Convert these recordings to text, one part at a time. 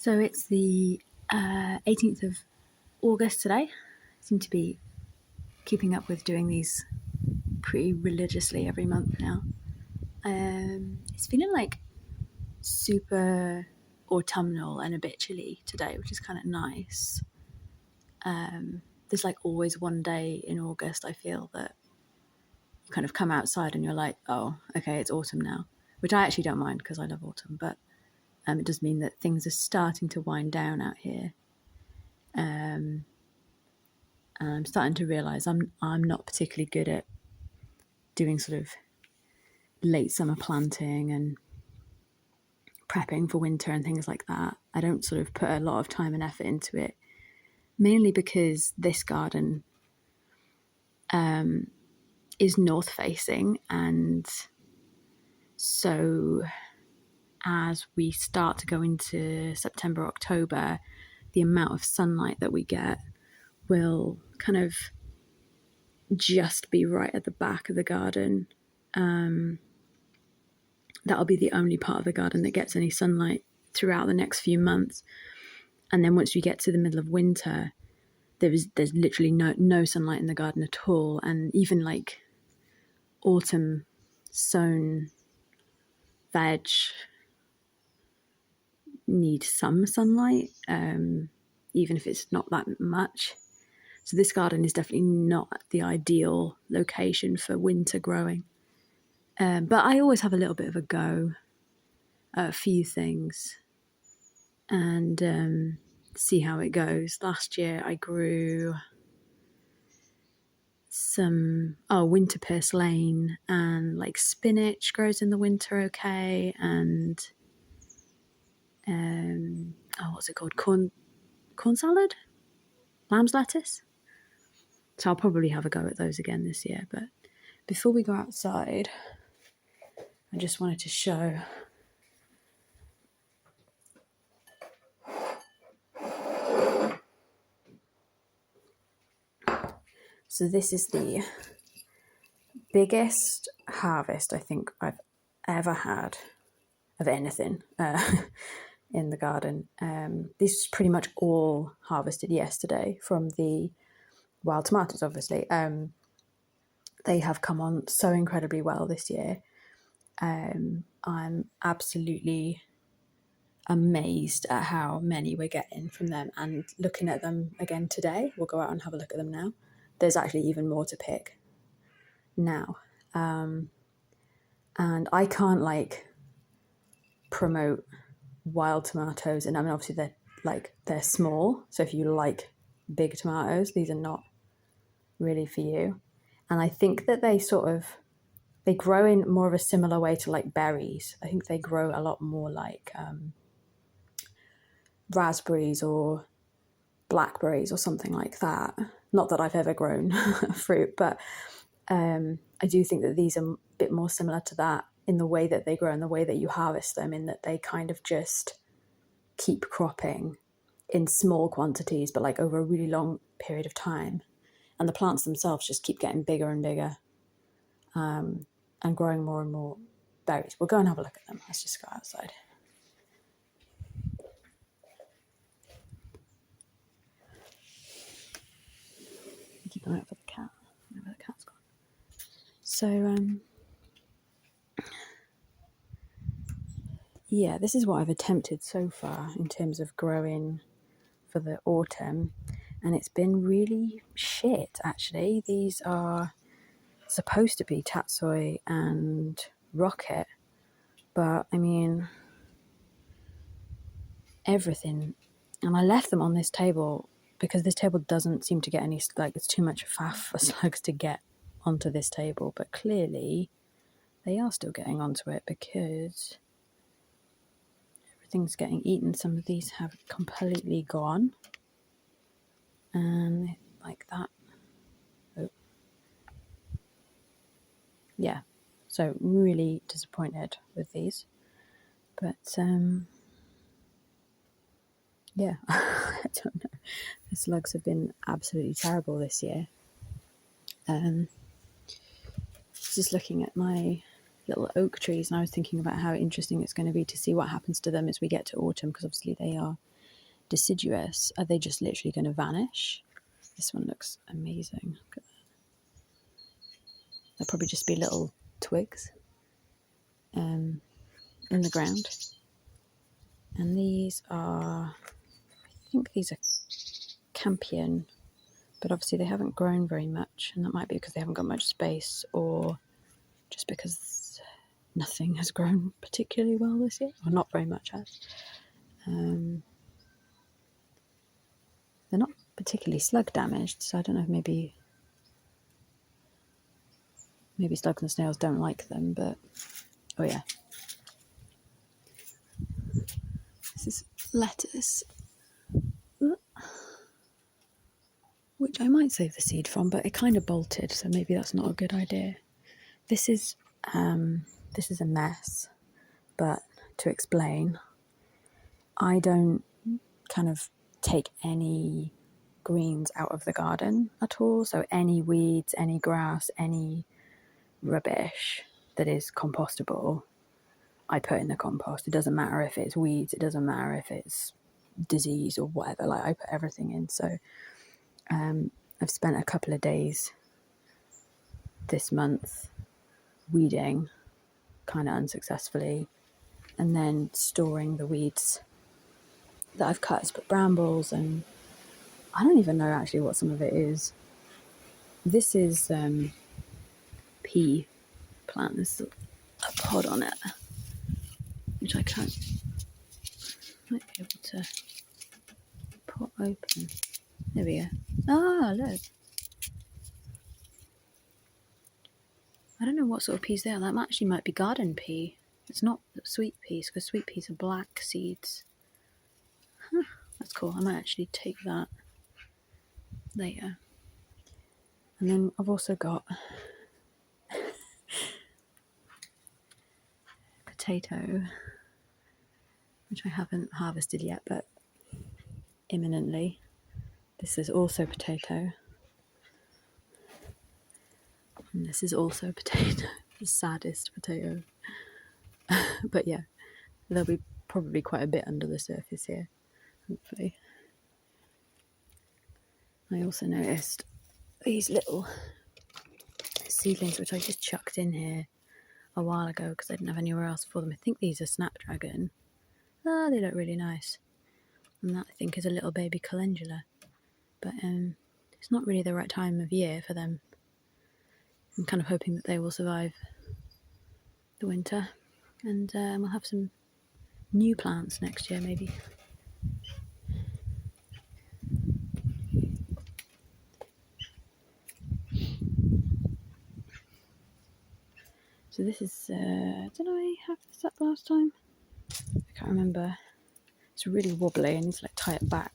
So it's the 18th of August today. I seem to be keeping up with doing these pretty religiously every month now. It's feeling like super autumnal and a bit chilly today, which is kind of nice. There's like always one day in August I feel that you kind of come outside and you're like, oh, okay, it's autumn now, which I actually don't mind because I love autumn, but it does mean that things are starting to wind down out here. And I'm starting to realise I'm not particularly good at doing sort of late summer planting and prepping for winter and things like that. I don't sort of put a lot of time and effort into it, mainly because this garden is north facing, and so as we start to go into September, October, the amount of sunlight that we get will kind of just be right at the back of the garden. That'll be the only part of the garden that gets any sunlight throughout the next few months. And then once we get to the middle of winter, there's literally no sunlight in the garden at all. And even like autumn sown veg need some sunlight, even if it's not that much. So this garden is definitely not the ideal location for winter growing. But I always have a little bit of a go at a few things and see how it goes. Last year I grew some winter purslane, and like spinach grows in the winter okay, and what's it called? Corn salad? Lamb's lettuce? So I'll probably have a go at those again this year. But before we go outside, I just wanted to show so this is the biggest harvest I think I've ever had of anything in the garden. This is pretty much all harvested yesterday from the wild tomatoes, obviously. They have come on so incredibly well this year. I'm absolutely amazed at how many we're getting from them, and looking at them again today. We'll go out and have a look at them now. There's actually even more to pick now. And I can't like promote wild tomatoes, and I mean obviously they're small, so if you like big tomatoes, these are not really for you. And I think that they grow in more of a similar way to like berries. I think they grow a lot more like raspberries or blackberries or something like that. Not that I've ever grown fruit, but I do think that these are a bit more similar to that in the way that they grow and the way that you harvest them, in that they kind of just keep cropping in small quantities, but like over a really long period of time. And the plants themselves just keep getting bigger and bigger and growing more and more berries. We'll go and have a look at them. Let's just go outside. Keep an eye out for the cat. I don't know where the cat's gone. So, yeah, this is what I've attempted so far in terms of growing for the autumn, and it's been really shit, actually. These are supposed to be tatsoi and rocket, but I mean, everything. And I left them on this table because this table doesn't seem to get any, like, it's too much faff for slugs to get onto this table, but clearly they are still getting onto it because everything's getting eaten. Some of these have completely gone, and like that. Oh. Yeah, so really disappointed with these, but yeah, I don't know. The slugs have been absolutely terrible this year. Just looking at my little oak trees, and I was thinking about how interesting it's going to be to see what happens to them as we get to autumn, because obviously they are deciduous, are they just literally going to vanish? This one looks amazing. Look at that. They'll probably just be little twigs in the ground. And these are, I think these are Campion, but obviously they haven't grown very much, and that might be because they haven't got much space, or just because nothing has grown particularly well this year, or not very much has. They're not particularly slug damaged, so I don't know if maybe slugs and snails don't like them, but oh yeah. This is lettuce, which I might save the seed from, but it kind of bolted, so maybe that's not a good idea. This is a mess, but to explain, I don't kind of take any greens out of the garden at all. So any weeds, any grass, any rubbish that is compostable, I put in the compost. It doesn't matter if it's weeds, it doesn't matter if it's disease or whatever, like I put everything in. So I've spent a couple of days this month weeding, kind of unsuccessfully, and then storing the weeds that I've cut as brambles, and I don't even know actually what some of it is. This is pea plant. There's a pod on it, which I might be able to pop open. There we go. Ah, look. I don't know what sort of peas they are. That actually might be garden pea. It's not sweet peas, because sweet peas are black seeds. Huh, that's cool. I might actually take that later. And then I've also got potato, which I haven't harvested yet, but imminently. This is also potato. And this is also potato. The saddest potato. But yeah, there'll be probably quite a bit under the surface here, hopefully. I also noticed these little seedlings, which I just chucked in here a while ago because I didn't have anywhere else for them. I think these are snapdragon. Ah, they look really nice. And that, I think, is a little baby calendula. But it's not really the right time of year for them. I'm kind of hoping that they will survive the winter, and we'll have some new plants next year, maybe. So this is, did I have this up last time? I can't remember. It's really wobbly, I need to like tie it back.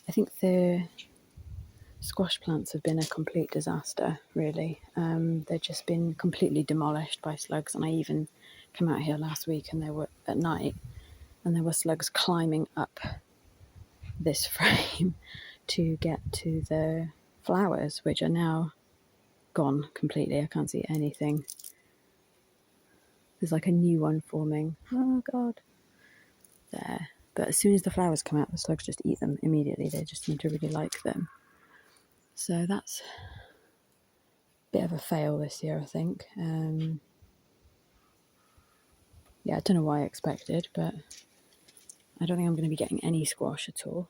I think the squash plants have been a complete disaster, really. They've just been completely demolished by slugs, and I even came out here last week and there were, at night, and there were slugs climbing up this frame to get to the flowers, which are now gone completely. I can't see anything. There's like a new one forming. Oh god. There. But as soon as the flowers come out, the slugs just eat them immediately. They just seem to really like them. So that's a bit of a fail this year, I think. Yeah, I don't know what I expected, but I don't think I'm going to be getting any squash at all.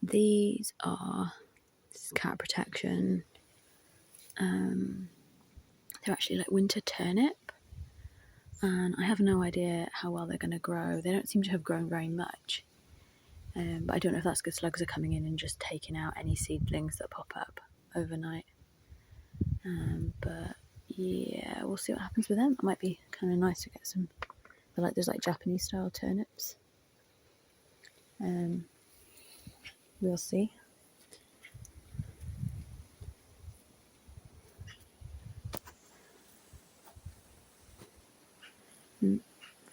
This is cat protection. They're actually like winter turnip, and I have no idea how well they're going to grow. They don't seem to have grown very much, but I don't know if that's because slugs are coming in and just taking out any seedlings that pop up overnight. But yeah, we'll see what happens with them. It might be kind of nice to get some. I like those like Japanese style turnips. We'll see.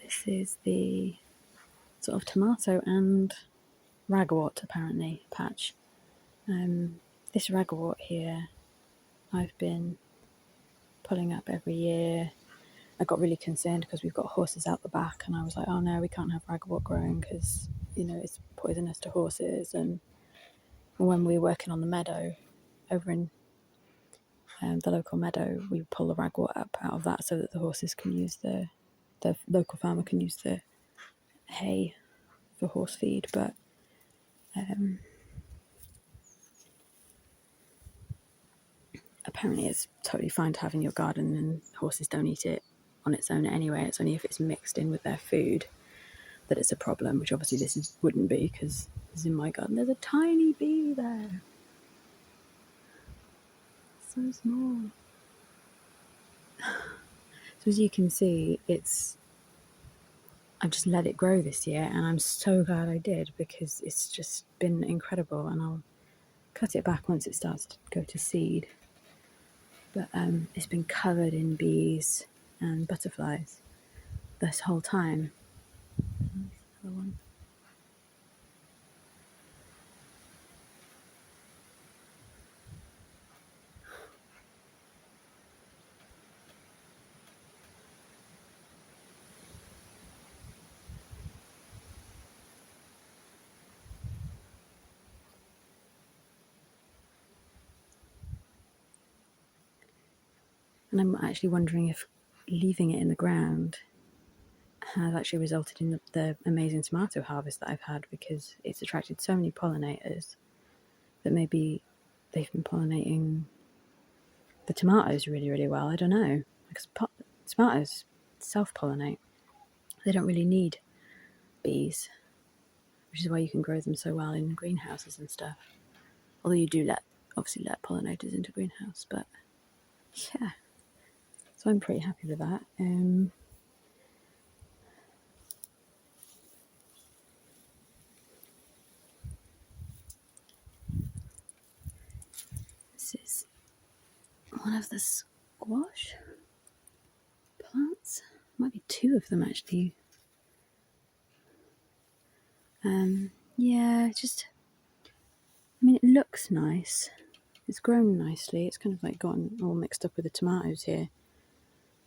This is the sort of tomato and ragwort, apparently, patch. This ragwort here, I've been pulling up every year. I got really concerned because we've got horses out the back, and I was like, oh no, we can't have ragwort growing because, you know, it's poisonous to horses. And when we were working on the meadow over in the local meadow, we pull the ragwort up out of that so that the horses can use the local farmer can use the hay for horse feed. But apparently it's totally fine to have in your garden, and horses don't eat it on its own anyway. It's only if it's mixed in with their food that it's a problem, which obviously wouldn't be, because in my garden there's a tiny bee there. So small. So as you can see, I've just let it grow this year, and I'm so glad I did, because it's just been incredible. And I'll cut it back once it starts to go to seed. But it's been covered in bees and butterflies this whole time. Another one. And I'm actually wondering if leaving it in the ground has actually resulted in the amazing tomato harvest that I've had, because it's attracted so many pollinators that maybe they've been pollinating the tomatoes really, really well. I don't know, because tomatoes self-pollinate. They don't really need bees, which is why you can grow them so well in greenhouses and stuff. Although you do obviously let pollinators into greenhouse, but yeah. So I'm pretty happy with that. This is one of the squash plants. Might be two of them actually. Yeah, it looks nice. It's grown nicely. It's kind of like gotten all mixed up with the tomatoes here.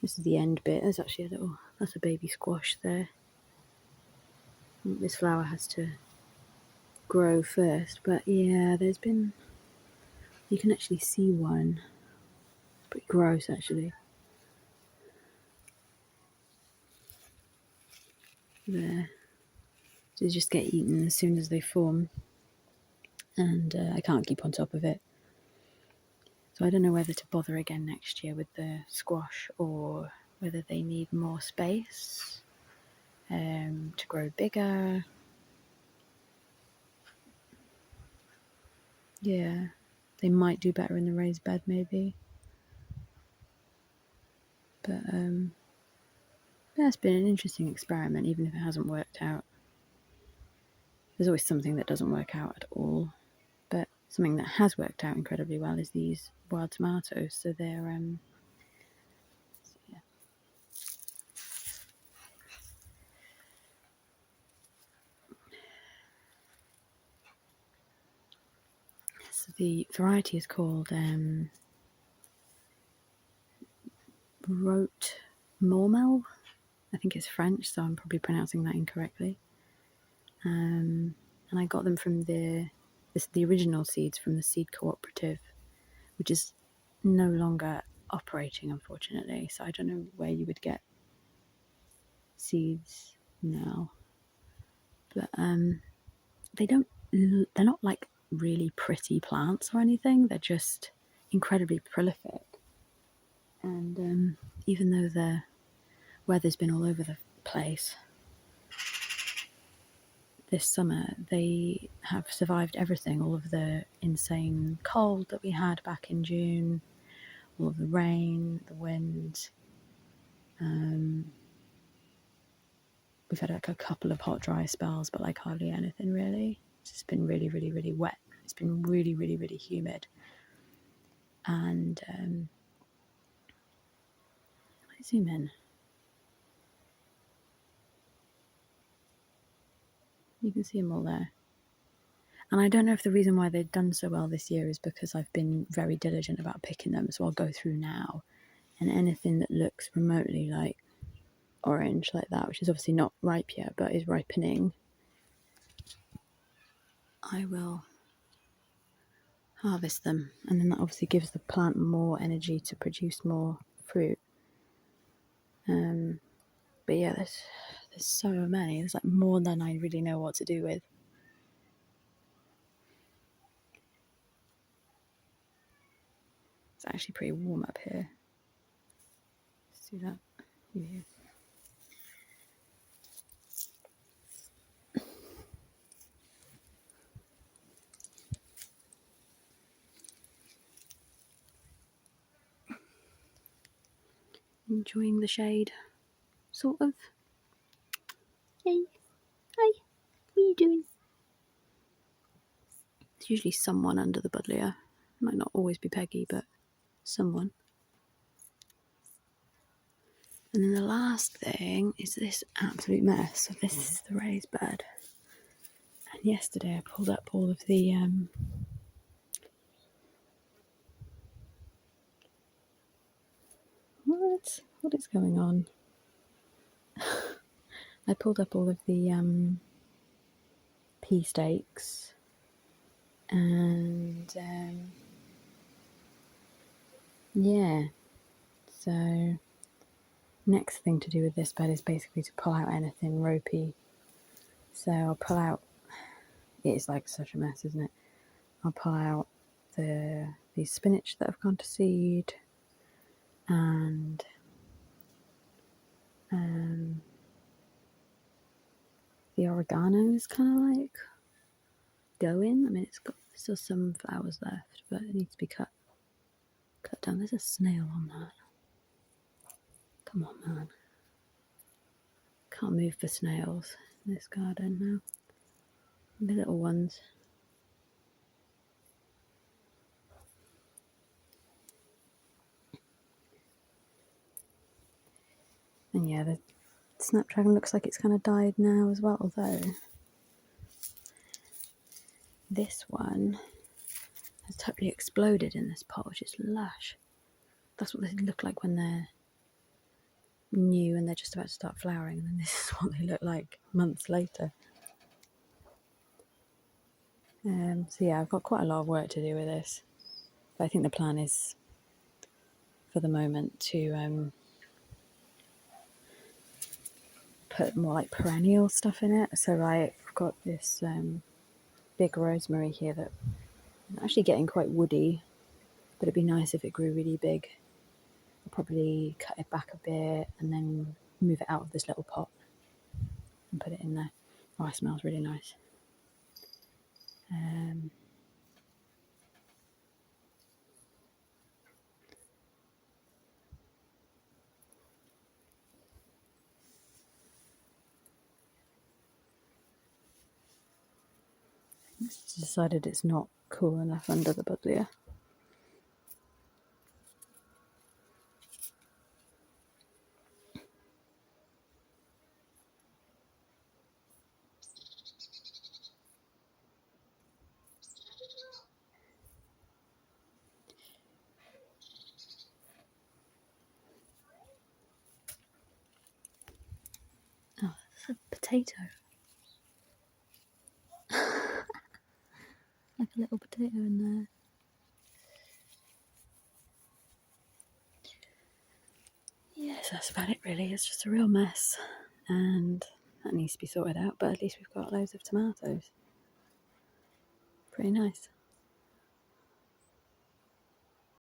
This is the end bit. There's actually that's a baby squash there. This flower has to grow first, but yeah, you can actually see one. It's pretty gross actually. There. They just get eaten as soon as they form, and I can't keep on top of it. So I don't know whether to bother again next year with the squash, or whether they need more space to grow bigger. Yeah, they might do better in the raised bed maybe. But yeah, it's been an interesting experiment, even if it hasn't worked out. There's always something that doesn't work out at all. But something that has worked out incredibly well is these wild tomatoes. So they're So the variety is called Rote Mormel. I think it's French, so I'm probably pronouncing that incorrectly. And I got them from the original seeds from the seed cooperative, which is no longer operating, unfortunately. So I don't know where you would get seeds now. But they're not like really pretty plants or anything. They're just incredibly prolific. And even though the weather's been all over the place this summer, they have survived everything, all of the insane cold that we had back in June, all of the rain, the wind. We've had like a couple of hot, dry spells, but like hardly anything really. It's just been really, really, really wet. It's been really, really, really humid. And I zoom in. You can see them all there. And I don't know if the reason why they've done so well this year is because I've been very diligent about picking them. So I'll go through now, and anything that looks remotely like orange like that, which is obviously not ripe yet, but is ripening, I will harvest them, and then that obviously gives the plant more energy to produce more fruit. But yeah, there's so many. There's like more than I really know what to do with. It's actually pretty warm up here. Let's do that. Yeah. Enjoying the shade, sort of. Hey, hi, what are you doing? There's usually someone under the buddleia. It might not always be Peggy, but someone. And then the last thing is this absolute mess. So this is the raised bed. And yesterday I pulled up all of the what is going on? I pulled up all of the pea stakes, and yeah, so next thing to do with this bed is basically to pull out anything ropey. So I'll pull out, it's like such a mess, isn't it? I'll pull out the spinach that have gone to seed, and the oregano is kind of like going. I mean, it's got still some flowers left, but it needs to be cut down. There's a snail on that. Come on, man. Can't move for snails in this garden now. The little ones. And yeah, the snapdragon looks like it's kind of died now as well, although this one has totally exploded in this pot, which is lush. That's what they look like when they're new and they're just about to start flowering, and then this is what they look like months later. So yeah, I've got quite a lot of work to do with this, but I think the plan is, for the moment, to put more like perennial stuff in it. So I've got this big rosemary here that is actually getting quite woody, but it'd be nice if it grew really big. I'll probably cut it back a bit and then move it out of this little pot and put it in there. Oh, it smells really nice. It's decided it's not cool enough under the buddleia. Oh, that's a potato. Like a little potato in there. Yes, that's about it really. It's just a real mess, and that needs to be sorted out, but at least we've got loads of tomatoes. Pretty nice.